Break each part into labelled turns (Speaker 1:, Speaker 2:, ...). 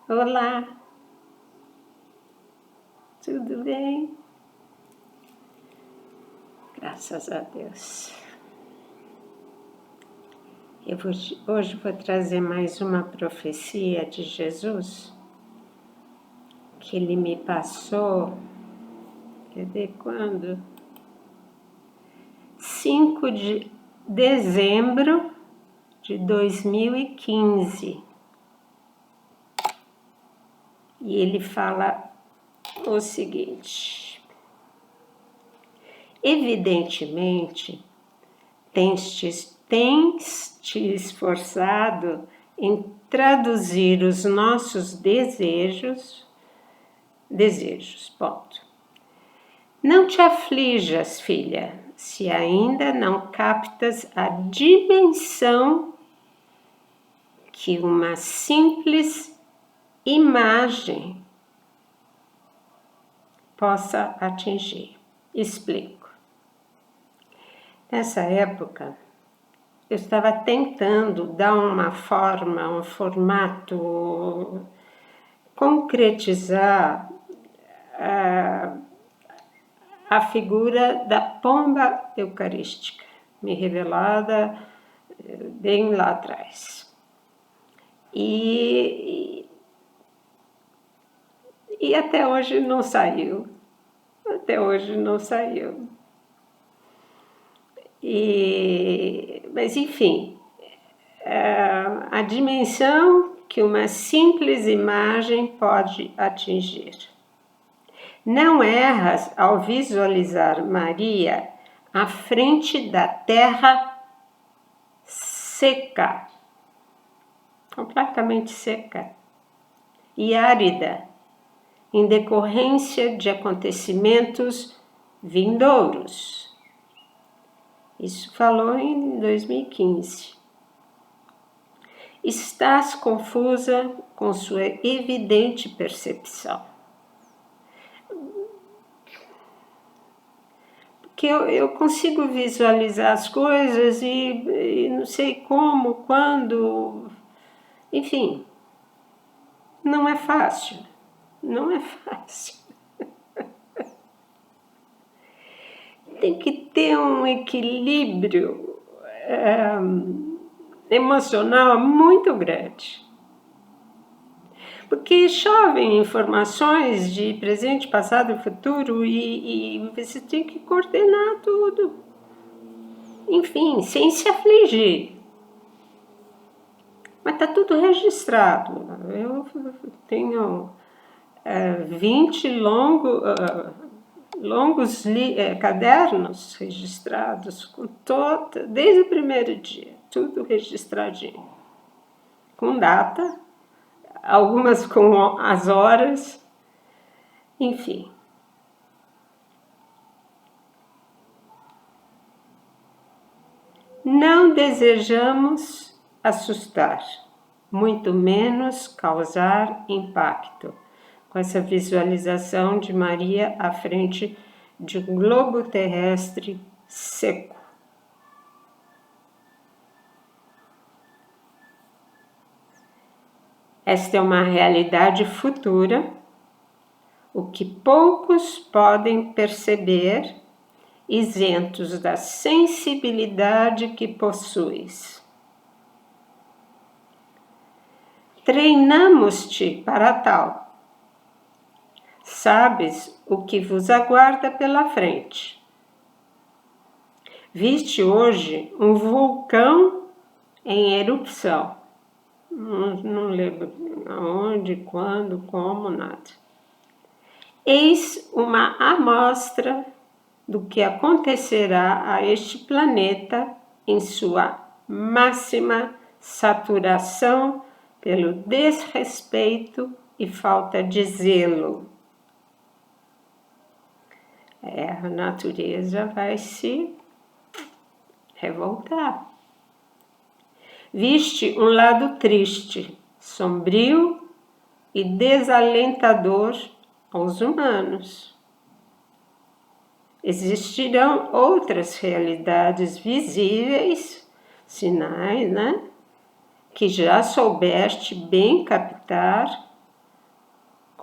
Speaker 1: Olá, tudo bem? Graças a Deus. Hoje vou trazer mais uma profecia de Jesus que ele me passou, quer ver quando? 5 de dezembro de 2015. E ele fala o seguinte: evidentemente, tens te esforçado em traduzir os nossos desejos, ponto. Não te aflijas, filha, se ainda não captas a dimensão que uma simples imagem possa atingir. Explico. Nessa época, eu estava tentando dar uma forma, um formato, concretizar a figura da pomba eucarística, me revelada bem lá atrás. E até hoje não saiu. Mas enfim, a dimensão que uma simples imagem pode atingir. Não erras ao visualizar Maria à frente da terra seca, completamente seca e árida, em decorrência de acontecimentos vindouros. Isso falou em 2015. Estás confusa com sua evidente percepção. Porque eu consigo visualizar as coisas e não sei como, quando, enfim, não é fácil. Tem que ter um equilíbrio emocional muito grande. Porque chovem informações de presente, passado e futuro e você tem que coordenar tudo. Enfim, sem se afligir. Mas está tudo registrado. Eu tenho 20 longos cadernos registrados, com desde o primeiro dia, tudo registradinho, com data, algumas com as horas, enfim. Não desejamos assustar, muito menos causar impacto, com essa visualização de Maria à frente de um globo terrestre seco. Esta é uma realidade futura, o que poucos podem perceber, isentos da sensibilidade que possuis. Treinamos-te para tal. Sabes o que vos aguarda pela frente. Viste hoje um vulcão em erupção. Não lembro aonde, quando, como, nada. Eis uma amostra do que acontecerá a este planeta em sua máxima saturação pelo desrespeito e falta de zelo. A natureza vai se revoltar. Viste um lado triste, sombrio e desalentador aos humanos. Existirão outras realidades visíveis, sinais, que já soubeste bem captar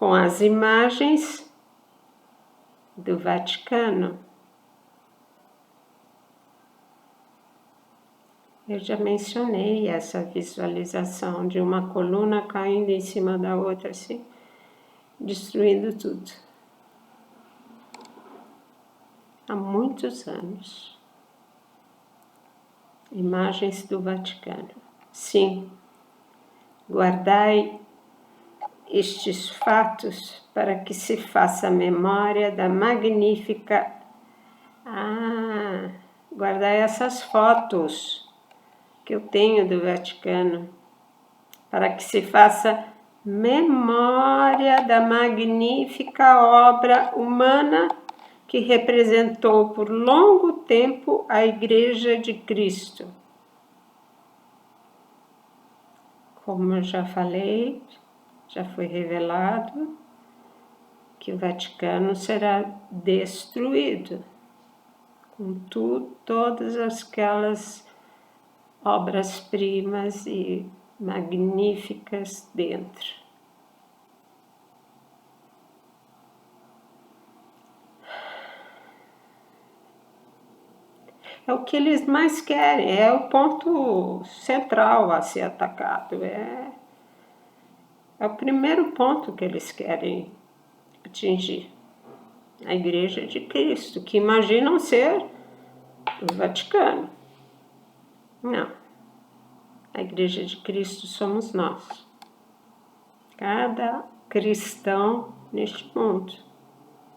Speaker 1: com as imagens do Vaticano. Eu já mencionei essa visualização de uma coluna caindo em cima da outra, assim, destruindo tudo. Há muitos anos. Imagens do Vaticano. Sim, guardai estes fatos para que se faça memória da magnífica... guardai essas fotos que eu tenho do Vaticano, para que se faça memória da magnífica obra humana que representou por longo tempo a Igreja de Cristo. Como eu já falei, já foi revelado que o Vaticano será destruído, com todas aquelas obras-primas e magníficas dentro. É o que eles mais querem, é o ponto central a ser atacado, é o primeiro ponto que eles querem atingir. A Igreja de Cristo, que imaginam ser o Vaticano. Não. A Igreja de Cristo somos nós. Cada cristão neste mundo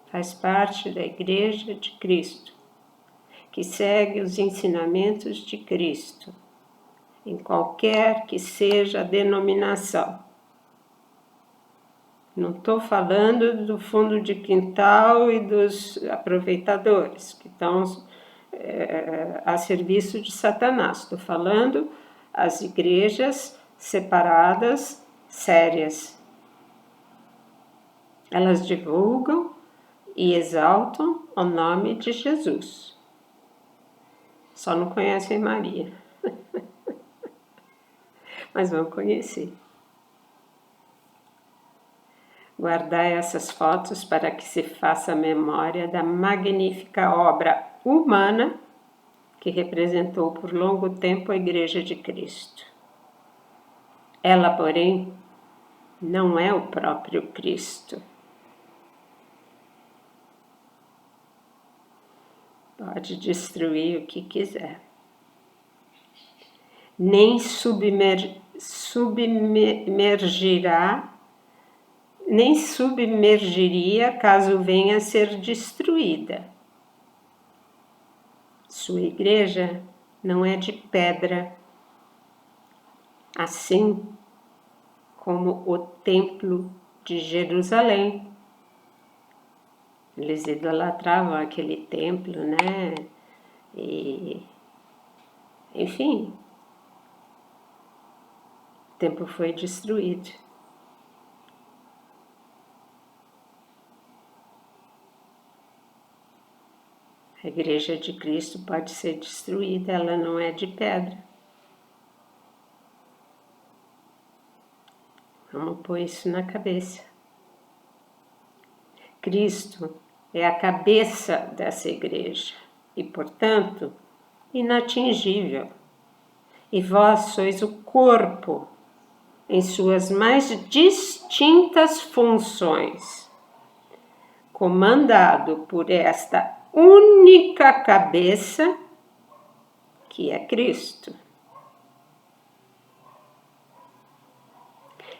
Speaker 1: faz parte da Igreja de Cristo, que segue os ensinamentos de Cristo, em qualquer que seja a denominação. Não estou falando do fundo de quintal e dos aproveitadores, que estão a serviço de Satanás. Estou falando as igrejas separadas, sérias. Elas divulgam e exaltam o nome de Jesus. Só não conhecem Maria. Mas vão conhecer. Guardai essas fotos para que se faça memória da magnífica obra humana que representou por longo tempo a Igreja de Cristo. Ela, porém, não é o próprio Cristo. Pode destruir o que quiser. Nem submergiria caso venha a ser destruída. Sua igreja não é de pedra, assim como o templo de Jerusalém. Eles idolatravam aquele templo, né? Enfim, o templo foi destruído. A Igreja de Cristo pode ser destruída, ela não é de pedra. Vamos pôr isso na cabeça. Cristo é a cabeça dessa igreja e, portanto, inatingível. E vós sois o corpo em suas mais distintas funções, comandado por esta única cabeça que é Cristo.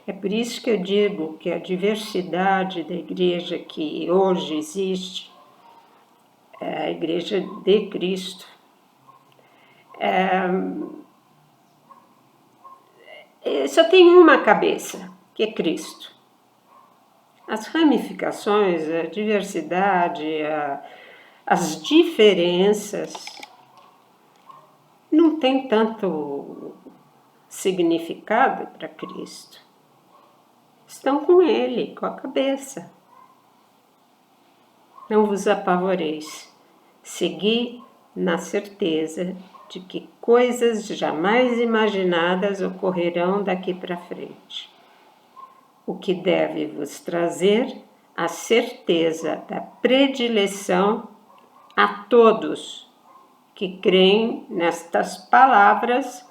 Speaker 1: É por isso que eu digo que a diversidade da igreja que hoje existe, é a Igreja de Cristo, só tem uma cabeça, que é Cristo. As ramificações, a diversidade, as diferenças não tem tanto significado para Cristo. Estão com Ele, com a cabeça. Não vos apavoreis. Segui na certeza de que coisas jamais imaginadas ocorrerão daqui para frente. o que deve vos trazer a certeza da predileção a todos que creem nestas palavras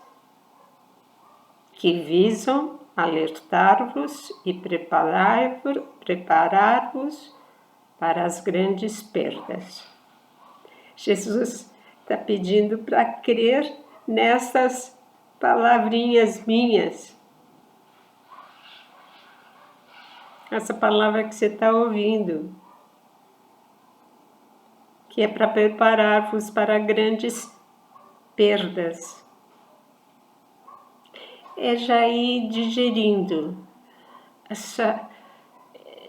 Speaker 1: que visam alertar-vos e preparar-vos para as grandes perdas. Jesus está pedindo para crer nessas palavrinhas minhas. Essa palavra que você está ouvindo, que é para preparar-vos para grandes perdas. É já ir digerindo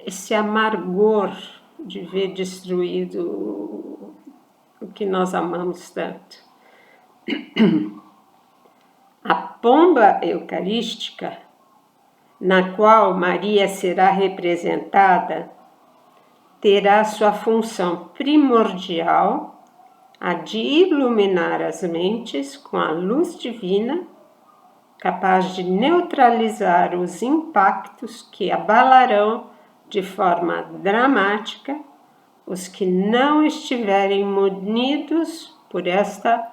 Speaker 1: esse amargor de ver destruído o que nós amamos tanto. A pomba eucarística, na qual Maria será representada, terá sua função primordial a de iluminar as mentes com a luz divina, capaz de neutralizar os impactos que abalarão de forma dramática os que não estiverem munidos por esta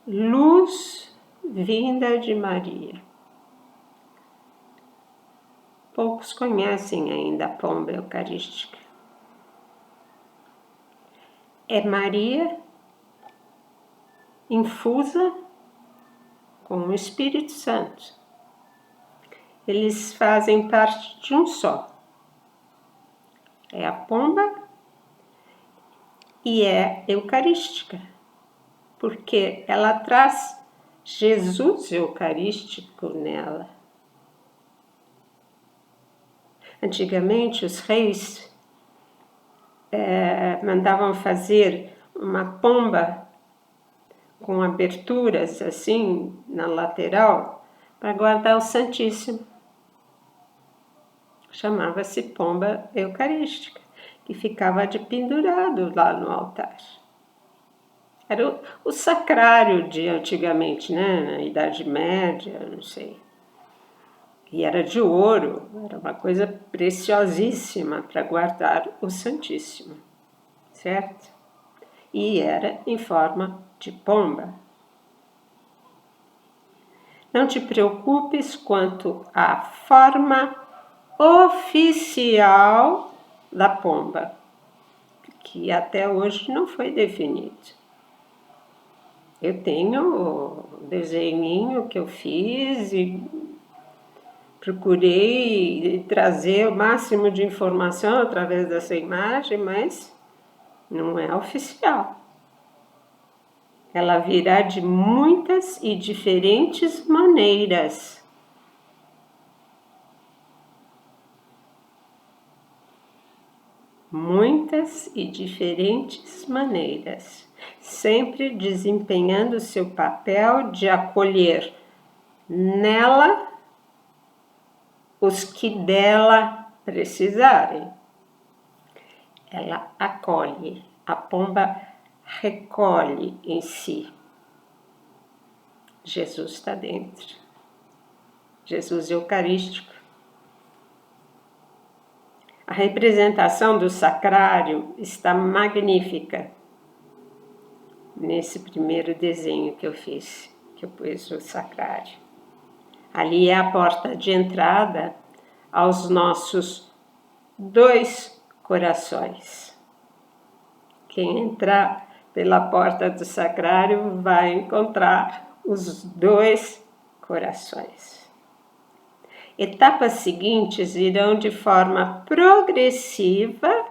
Speaker 1: luz vinda de Maria. Poucos conhecem ainda a pomba eucarística. É Maria infusa com o Espírito Santo. Eles fazem parte de um só. É a pomba e é eucarística, porque ela traz Jesus eucarístico nela. Antigamente, os reis mandavam fazer uma pomba com aberturas assim na lateral para guardar o Santíssimo. Chamava-se pomba eucarística, que ficava de pendurado lá no altar. Era o sacrário de antigamente, né? Na Idade Média, não sei. E era de ouro, era uma coisa preciosíssima para guardar o Santíssimo, certo? E era em forma de pomba. Não te preocupes quanto à forma oficial da pomba, que até hoje não foi definido. Eu tenho o desenhinho que eu fiz e procurei trazer o máximo de informação através dessa imagem, mas não é oficial. Ela virá de muitas e diferentes maneiras. Muitas e diferentes maneiras, sempre desempenhando seu papel de acolher nela os que dela precisarem. Ela acolhe, a pomba recolhe em si. Jesus está dentro. Jesus eucarístico. A representação do sacrário está magnífica nesse primeiro desenho que eu fiz, que eu pus o sacrário. Ali é a porta de entrada aos nossos 2 corações. Quem entrar pela porta do sacrário vai encontrar os 2 corações. Etapas seguintes irão de forma progressiva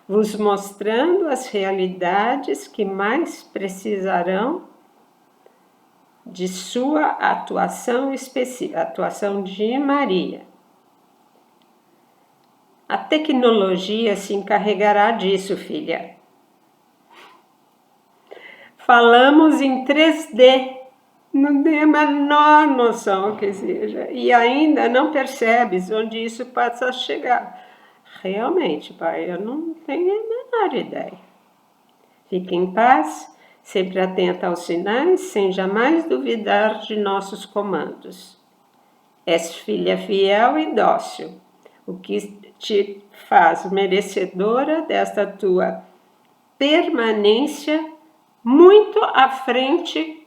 Speaker 1: vos mostrando as realidades que mais precisarão de sua atuação específica, atuação de Maria. A tecnologia se encarregará disso, filha. Falamos em 3D, não tem a menor noção que seja, e ainda não percebes onde isso possa chegar. Realmente, pai, eu não tenho a menor ideia. Fique em paz, sempre atenta aos sinais, sem jamais duvidar de nossos comandos. És filha fiel e dócil, o que te faz merecedora desta tua permanência muito à frente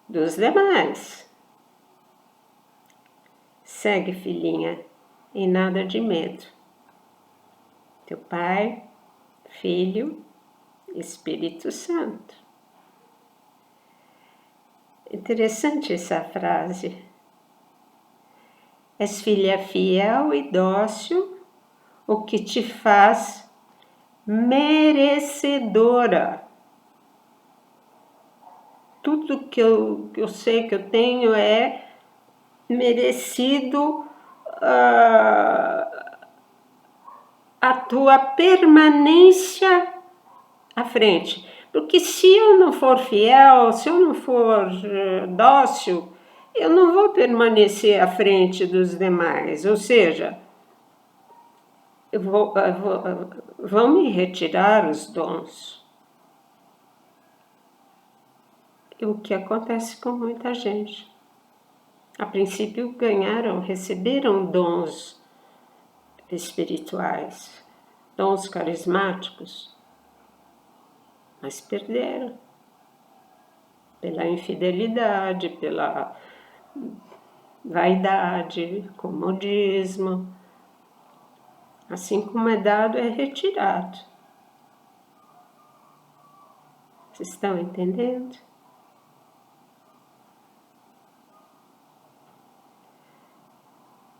Speaker 1: dos demais. Segue, filhinha, e nada de medo. Teu Pai, Filho, Espírito Santo. Interessante essa frase. És filha fiel e dócil, o que te faz merecedora. Tudo que eu sei que eu tenho é merecido a tua permanência à frente. Porque se eu não for fiel, se eu não for dócil, eu não vou permanecer à frente dos demais. Ou seja, vão me retirar os dons. E o que acontece com muita gente. A princípio receberam dons espirituais, dons carismáticos, mas perderam pela infidelidade, pela vaidade, comodismo. Assim como é dado, é retirado. Vocês estão entendendo?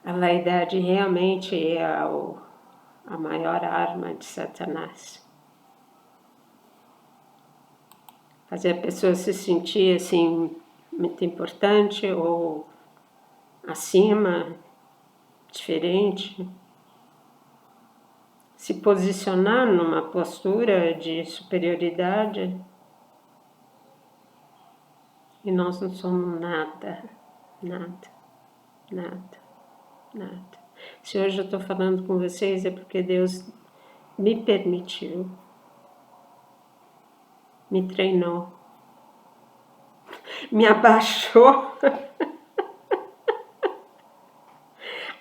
Speaker 1: A vaidade realmente é a maior arma de Satanás. Fazer a pessoa se sentir assim, muito importante ou acima, diferente. Se posicionar numa postura de superioridade. E nós não somos nada, nada, nada. Nada. Se hoje eu estou falando com vocês é porque Deus me permitiu, me treinou, me abaixou.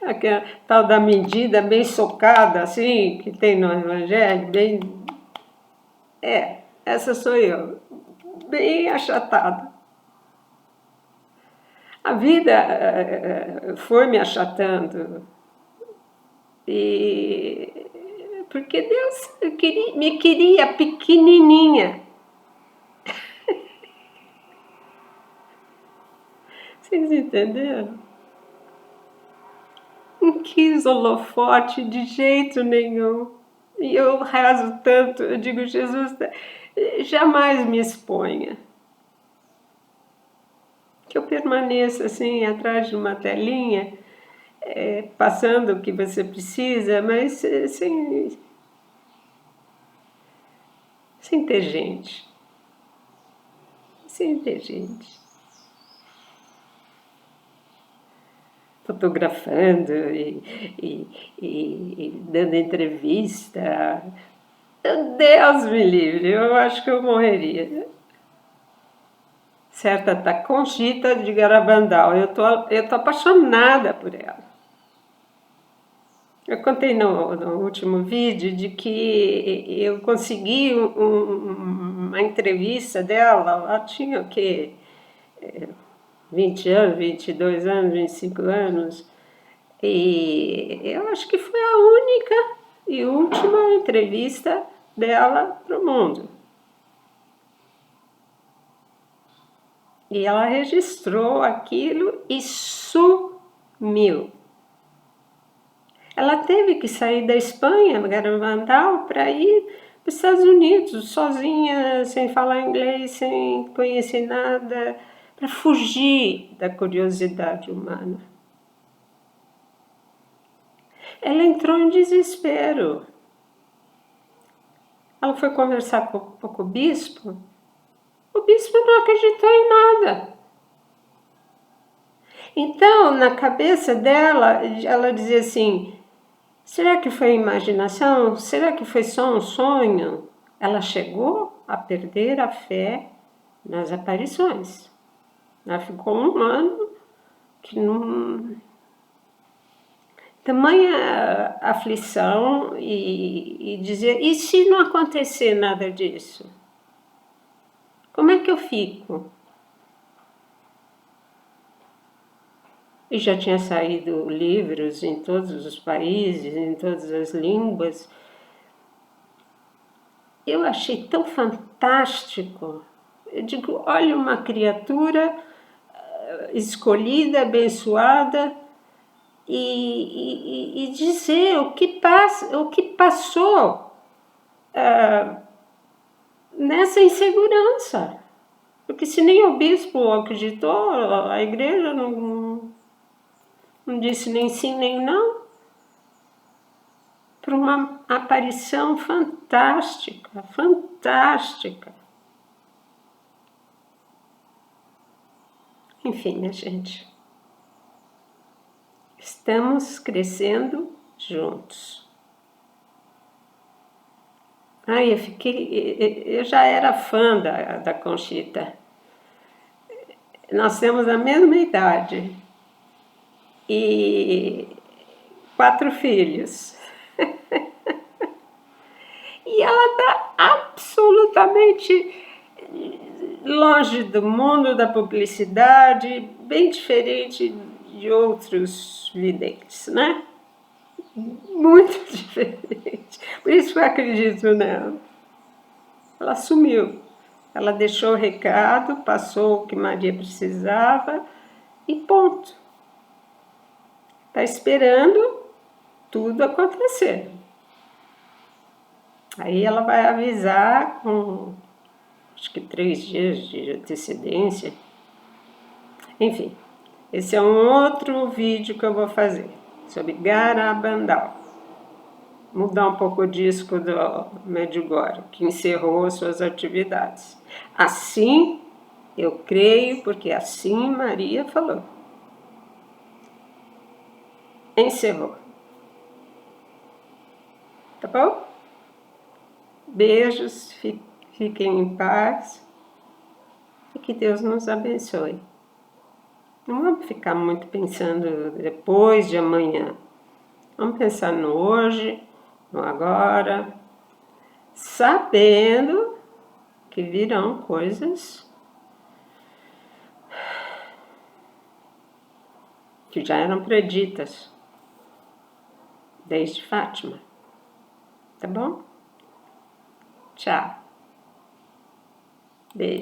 Speaker 1: Aquela tal da medida bem socada, assim, que tem no Evangelho, bem... essa sou eu, bem achatada. A vida foi me achatando. Porque Deus me queria pequenininha. Vocês entenderam? Não quis holofote de jeito nenhum. E eu rezo tanto, eu digo, Jesus, jamais me exponha. Que eu permaneça assim, atrás de uma telinha, passando o que você precisa, mas sem ter gente. Sem ter gente. Fotografando e dando entrevista. Deus me livre, eu acho que eu morreria. Certa tá Conchita de Garabandal, eu tô apaixonada por ela. Eu contei no último vídeo de que eu consegui uma entrevista dela, ela tinha o quê? 20 anos, 22 anos, 25 anos, e eu acho que foi a única e última entrevista dela para o mundo. E ela registrou aquilo e sumiu. Ela teve que sair da Espanha, Garabandal, para ir para os Estados Unidos, sozinha, sem falar inglês, sem conhecer nada, para fugir da curiosidade humana. Ela entrou em desespero. Ela foi conversar com o bispo. O bispo não acreditou em nada. Então, na cabeça dela, ela dizia assim, será que foi imaginação? Será que foi só um sonho? Ela chegou a perder a fé nas aparições. Ela ficou um ano que não... tamanha aflição e dizer, e se não acontecer nada disso? Como é que eu fico? E já tinha saído livros em todos os países, em todas as línguas. Eu achei tão fantástico. Eu digo, olha uma criatura escolhida, abençoada, e dizer o que passou nessa insegurança. Porque se nem o bispo acreditou, a igreja não disse nem sim nem não, para uma aparição fantástica, fantástica. Enfim, minha gente, estamos crescendo juntos. Ai, eu já era fã da Conchita. Nós temos a mesma idade e 4 filhos. E ela está absolutamente longe do mundo da publicidade, bem diferente de outros videntes, né? Muito diferente. Por isso que eu acredito nela. Ela sumiu. Ela deixou o recado, passou o que Maria precisava e ponto. Está esperando tudo acontecer. Aí ela vai avisar com, acho que 3 dias de antecedência. Enfim, esse é um outro vídeo que eu vou fazer sobre Garabandal. Mudar um pouco o disco do Medjugorje, que encerrou suas atividades. Assim, eu creio, porque assim Maria falou. Encerrou. Tá bom? Beijos, fiquem em paz e que Deus nos abençoe. Não vamos ficar muito pensando depois de amanhã. Vamos pensar no hoje, no agora, sabendo que virão coisas que já eram preditas desde Fátima. Tá bom? Tchau. Beijo.